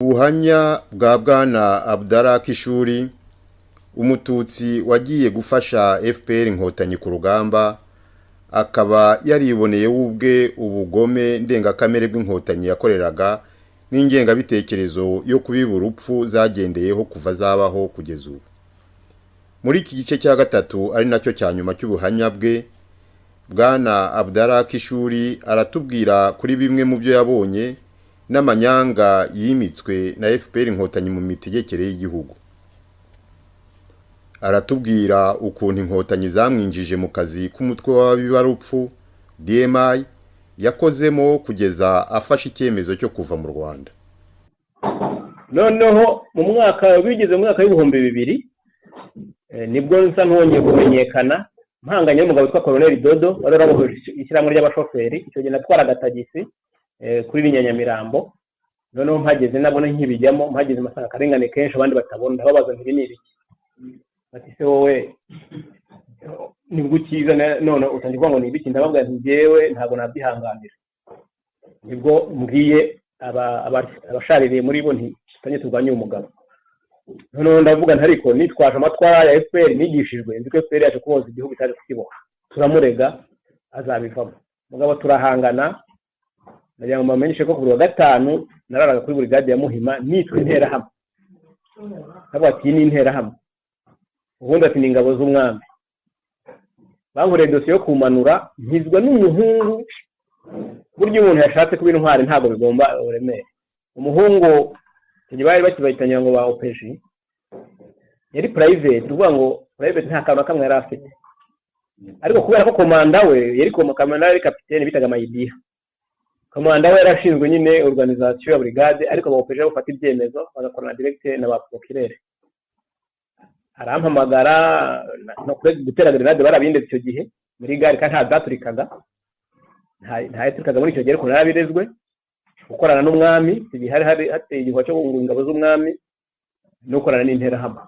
Ubuhamya bwa Bwana Abdallah Kishuri, umututsi wagiye gufasha FPR Inkotanyi ku rugamba, akaba yariboneye ubwe ubugome ndengakamere bw'Inkotanyi yakoreraga n'ingengabitekerezo yo kubiba urupfu zagendeyeho kuva zabaho kugeza ubu. Muri iki gice cya gatatu ari nacyo cya nyuma cy'ubuhamya bwe, Bwana Abdallah Kishuri aratubwira kuri bimwe mu byo yabonye n'amanyanga yimitswe na FPR Inkotanyi mu mitegekere y'igihugu. Aratubwira ukuntu Inkotanyi zamwinjije mu kazi k'umutwe w'abibarupfu DMI yakozemo kugeza afashe icyemezo cyo kuva mu Rwanda. Noneho mu mwaka bigeze mu mwaka w'ibihumbi 2000 nibwo nsa ntongeye kumenyekana mpanganye n'umugabo witwa Colonel Dodo wari arabohoje ishyirahamwe ry'abashoferi. Icyo gihe natwaraga tagisi kuri Nyamirambo. Noneho mpageze nabona nkibijyamo, mpageze masanga karengane kenshi abandi batabona, ndababaza nti ni ibiki. Bati se wowe nibwo ukiza none utangiye ngo ni ibiki? Ndababwira nti jewe ntabwo nabyihanganira. Nibwo mbwiye abashaririye muri bo nti tanye turwanye umugabo. Noneho ndavuga nti ariko nitwaje amatwara ya FPR nigishijwe, nzi ko FPR yaje kuboza igihugu cyaje kukiboha, turamurega azabivamo. Mugabo turahangana. Nagira ngo bamenyeshe ko kuri wa gatanu nararaga kuri brigade ya Muhima nitwe interahamwe. Ntabwo ati ni interahamwe, ubundi ati ni ingabo z'umwami. Bankoreye dosiye yo kumanura, nkizwa n'umuhungu. Buryo umuntu yashatse kuba intwari ntabwo bigomba uremere. Umuhungu tujye bari bakibayitanya ngo ba OPG yari private, uvuga ngo private nta kantu kamwe yari afite, ariko kubera ko komanda we yari komanda yari kapiteni bitaga Mayidiha. Komanda we yarashinzwe nyine organisation ya brigade, ariko ba OPG bafata ibyemezo bagakorana direct na ba procureur. Arampamagara no gutera grenade barabindetse icyo gihe muri gare kandi ntazaturikaga, ntayaturikaga muri icyo gihe, ariko narabirezwe gukorana n'umwami. Igihe hari hateye igihwa cyo ngo ingabo z'umwami no gukorana n'interahamwe.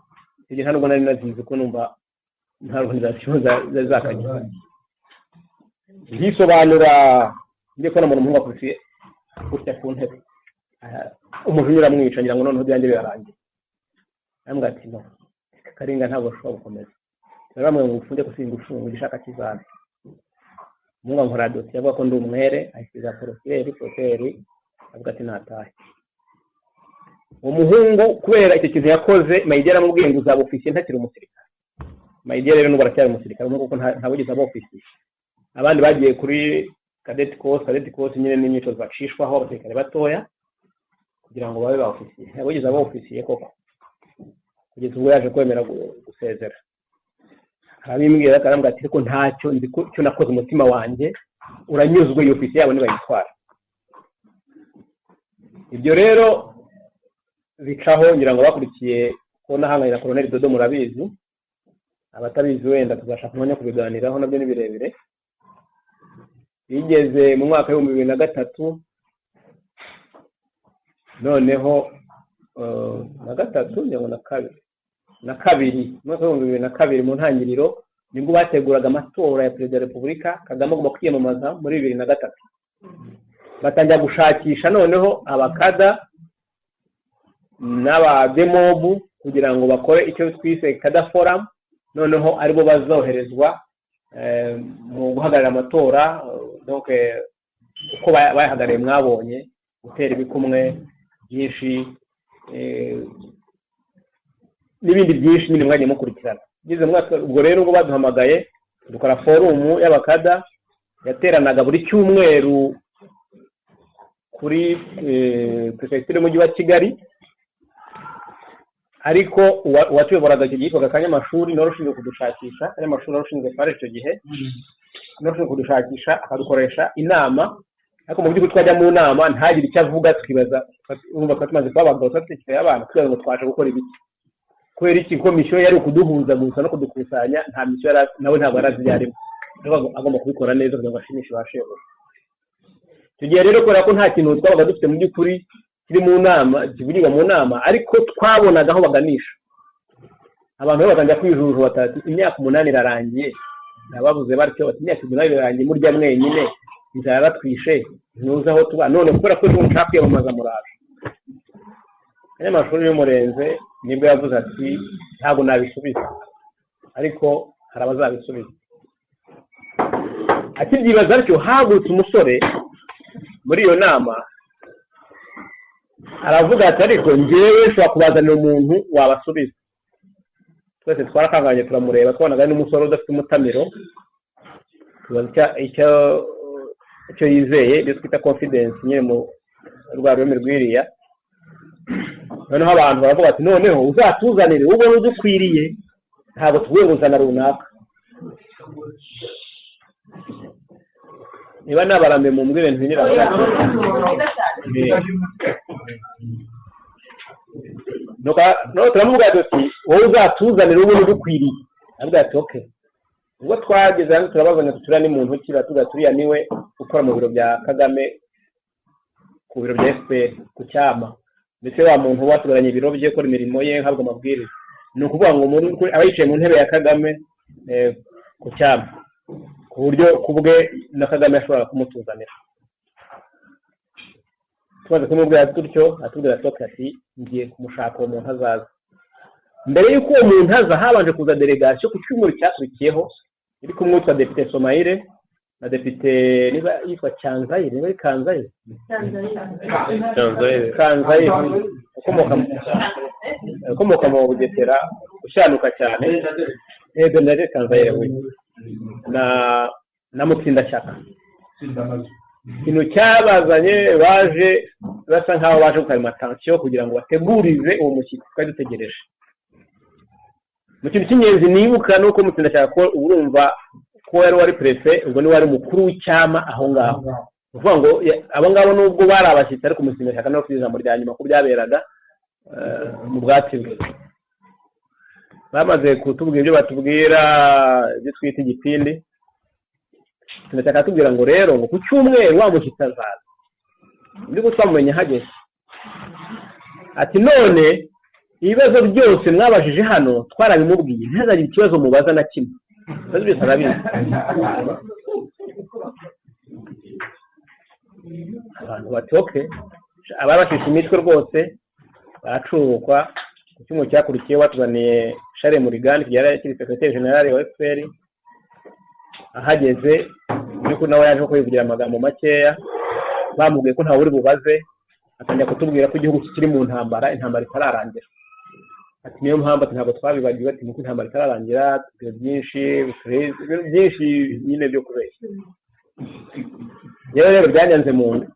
Igihe nta nubwo nari nazizi ko numva nta organisation zakagira ngisobanura. Ngiye kubona umuntu umwe akurikiye gutya ku ntebe, umuntu uramwica ngira ngo noneho byanjye birarangiye. Ambwa ati no, Karinga ntabwo ashobora gukomeza. Naramwe ngo ufunde kusingufunga igishaka kizabe. Munga nkora dosiye avuga ko ndi umwere, ahisiza poroferi avuga ati natahe. Umuhungu kubera icyo kintu yakoze, Mayidera amubwiye ngo uzaba ofisiye ntakiri umusirikare. Mayidera rero n'ubwo aracyari umusirikare kuko ntabugeze aba ofisiye. Abandi bagiye kuri cadet course nyine n'imyitozo bacishwaho abasirikare batoya kugira ngo babe ba ofisiye. Ntabugeze aba ofisiye koko, kugeza ubwo yaje kwemera gusezera. Arabimbwira akarambwa ati ko ntacyo nzi ko cyo nakoze umutima wanjye uranyuzwe, iyo ofisiye yabo nibayitwara. Ibyo rero bicaho ngira ngo bakurikiye ko nahanganye na Colonel Dodo murabizi, abatabizi wenda tuzashaka umwanya kubiganiraho, nabyo ni birebire. Bigeze mu mwaka wa 2003, noneho na gatatu nyango na kabiri mwaka wa 2002 mu ntangiriro nibwo bateguraga amatora ya Perezida wa Repubulika. Kagame agomba kwiyamamaza muri 2003. Batangira gushakisha noneho abakada n'aba demob kugira ngo bakore icyo twise kada forum, noneho aribo bazoherezwa mu guhagarara amatora. Donc uko bayahagarariye mwabonye gutera ibikumwe byinshi n'ibindi byinshi nyine mwagiye mukurikirana. Gize mwaka ubwo rero ubwo baduhamagaye dukora forum y'abakada yateranaga buri cyumweru kuri prefecture y'umujyi wa Kigali, ariko uwatuyoboraga icyo gihe yitwaga Kanyamashuri n'urushinzwe kudushakisha. Kanyamashuri n'urushinzwe fare icyo gihe n'urushinzwe kudushakisha akadukoresha inama, ariko mu by'ukuri twajya mu nama ntagire icyo avuga, tukibaza urumva ko tumaze kubabagwa twatekereye abantu twibaza ngo twaje gukora ibiki. Kubera iki komisiyo yari kuduhuza gusa no kudukusanya, nta misiyo nawe ntabwo arazi yarimo, agomba kubikora neza kugira ngo ashimishe basheho. Icyo gihe rero kubera ko nta kintu twabaga dufite mu by'ukuri kiri mu nama kivugirwa mu nama, ariko twabonaga aho baganisha. Abantu batangira kwijujuba batati imyaka 8 irarangiye, nababuze batyo bati imyaka 8 irarangiye murya mwenyine inzara twishe ntuza aho tuba none kubera ko nshaka kwiyamamaza muraje. Kanyamashuri y'umurenze nibwo yavuze ati ntabwo nabisubiza ariko hari abazabisubiza. Akibyibaza atyo hagurutse umusore muri iyo nama aravuga ati ariko njyewe nshobora kubazanira umuntu wabasubiza. Twese twarakanganye turamureba twabonaga n'umusore udafite umutamiro, tubaza icyo yizeye, ibyo twita confidence nyine mu rwa rurimi rw'iriya. Noneho abantu baravuga ati noneho uzatuzanire ubona udukwiriye, ntabwo tuvuye kuzana runaka. Niba nabarambe mu mbwire ntinyira no turamuvuga ati wowe uzatuzanire ubona udukwiriye. Avuga ati okay. Ubwo twageze hano turabazanya tutura ni muntu kira tugaturiya niwe ukora mu biro bya Kagame ku biro bya FPR ku cyama. Ndetse wa muntu watugaranye ibiro bye ko imirimo ye ntabwo amabwiriza. Ni ukuvuga ngo umuntu abayicaye mu ntebe ya Kagame ku cyama ku buryo kubwe na Kagame ashobora kumutuzanira. Tumaze kumubwira tutyo atubwira ati ngiye kumushaka uwo muntu azaza. Mbere y'uko uwo muntu aza habanje kuza delegation ku cyumuru cyakurikiyeho iri kumwe witwa Depite Somaire na Depite niba yitwa Cyanzayire, niba ari Kanzayire ukomoka mu Bugesera ushanuka cyane. Yego nari Kanzayire we na Mutsindashyaka. Ikintu cyabazanye baje basa nkaho baje gukarima attention kugira ngo bategurize uwo mushyitsi twari dutegereje. Mu kintu cy'ingenzi nibuka nuko Mutsindashyaka ko urumva ko yari wari prefe, ubwo ni wari mukuru w'icyama aho ngaho. Uvuga ngo abo ngabo nubwo bari abashyitsi ariko Mutsindashyaka no kwiza mu rya nyuma ko byaberaga mu bwatsi bwe. Bamaze kutubwira ibyo batubwira ibyo twita igipindi, Mutsindashyaka atubwira ngo rero ngo ku cyumweru wa mushyitsi azaza. Ndi gutwamenya hageze ati none ibibazo byose mwabajije hano twarabimubwiye, ntazagire ikibazo mubaza na kimwe, ibibazo byose arabizi. Abantu bati okay, ababashisha imitwe rwose baracurukwa. Ku cyumweru cyakurikiye batuzaniye Charles Murigani yari akiri secrétaire général wa FPR. Ahageze yuko nawe yaje kwivugira amagambo makeya, bamubwiye ko nta uri bubaze, atangira kutubwira ko igihugu kiri mu ntambara, intambara itararangira. Ati niyo mpamvu ntabwo twabibagiwe, ati nuko intambara itararangira, byinshi nyine byo kubeshya. Rero byanyanze mu nda,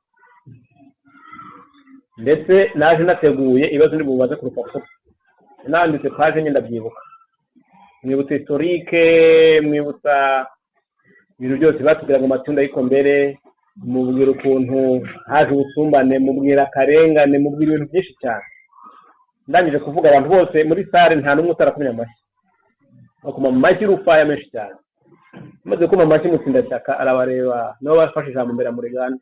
ndetse naje nateguye ibibazo ndi bubaze ku rupapuro, nanditse page nyine ndabyibuka, mwibutsa historique, mwibutsa ibintu byose batubwira ngo Matunda ariko mbere, mubwira ukuntu haje ubusumbane, mubwira akarengane, mubwira ibintu byinshi cyane. Ndangije kuvuga abantu bose muri sare nta n'umwe utarakumya amashyi, bakoma mu mashyi urufaya menshi cyane. Maze kuma amashyi Mutsindashyaka arabareba nabo bafashe ijambo mbere muri Uganda.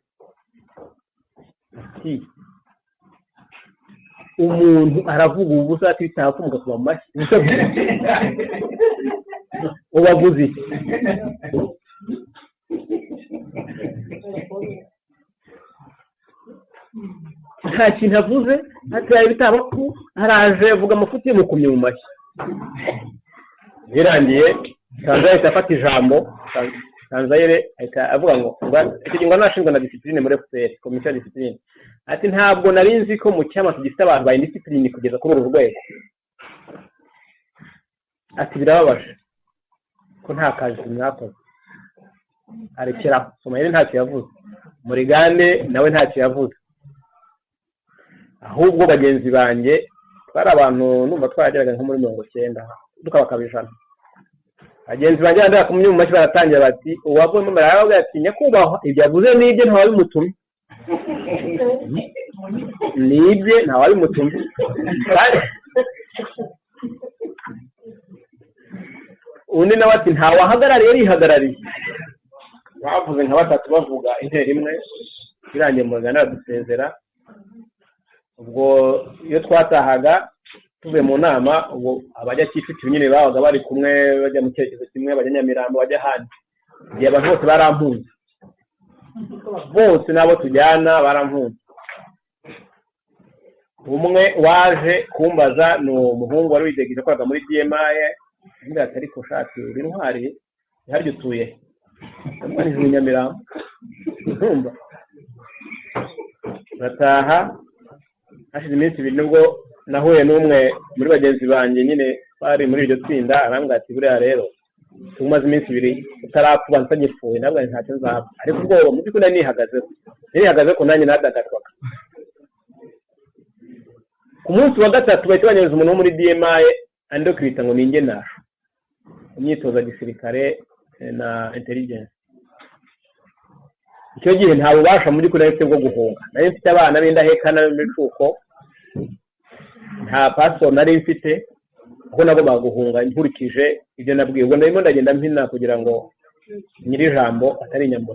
Umuntu aravuga ubusa ati bitaha kumuga kuma amashyi ubavuze iki? Nta kintu avuze, atari bitaba ko araje avuga amafuti mukumye mu mashyi. Birangiye Kanzayire afata ijambo, Kanzayire ahita avuga ngo icyo ngo nashinzwe na discipline muri FPR, komisiyo ya discipline. Ati ntabwo nari nzi ko mu cyama tugifite abantu ba discipline kugeza kuri uru rwego. Ati birababaje ko nta kazi mwakoze. Arekera Somaire ntacyo yavuze, Murigande nawe ntacyo yavuze. Ahubwo bagenzi banjye twari abantu numva twageraga nko muri 90 tukabakabijana. Bagenzi banjye bandaka kumwe mu mashyi baratangira bati uwabwo mu maraho ati nyakubahwa ibyo yavuze nibye ntawe bimutumye. Nibye ntawe bimutumye. Undi nawe ati ntawe ahagarariye yihagarariye. Bavuze nka batatu bavuga intera imwe, birangiye mu Rwanda dusezera. Ubwo iyo twatahaga tuvuye mu nama, ubwo abajya Kicukiro nyine babaga bari kumwe bajya mu cyerekezo kimwe, bajya Nyamirambo bajya handi. Igihe abantu bose barampunze, bose nabo tujyana barampunze. umwe waje kumbaza ni umuhungu wari widegeje akoraga muri DMI mbere atari ko shati uri ntwari haryo utuye amani mu Nyamirambo ntumva bataha hashize iminsi ibiri nubwo nahuye n'umwe muri bagenzi banjye nyine bari muri iryo tsinda arambwira ati buriya rero tumaze iminsi ibiri utarapfuba nsagipfuye nabwo ntacyo nzapfa ariko ubwo mu by'ukuri nihagaze ko nanjye nadagadwaga ku munsi wa gatatu bahita banyereza umuntu wo muri DMI andi kwita ngo ninjye nasho imyitozo gisirikare na intelligence icyo gihe nta bubasha muri kuri ariko bwo guhunga nari mfite abana b'indahekana b'imicuko nta passport nari mfite kuko nabo baguhunga nkurikije ibyo nabwiye ubwo ndimo ndagenda mpina kugira ngo nyiri jambo atari nyambo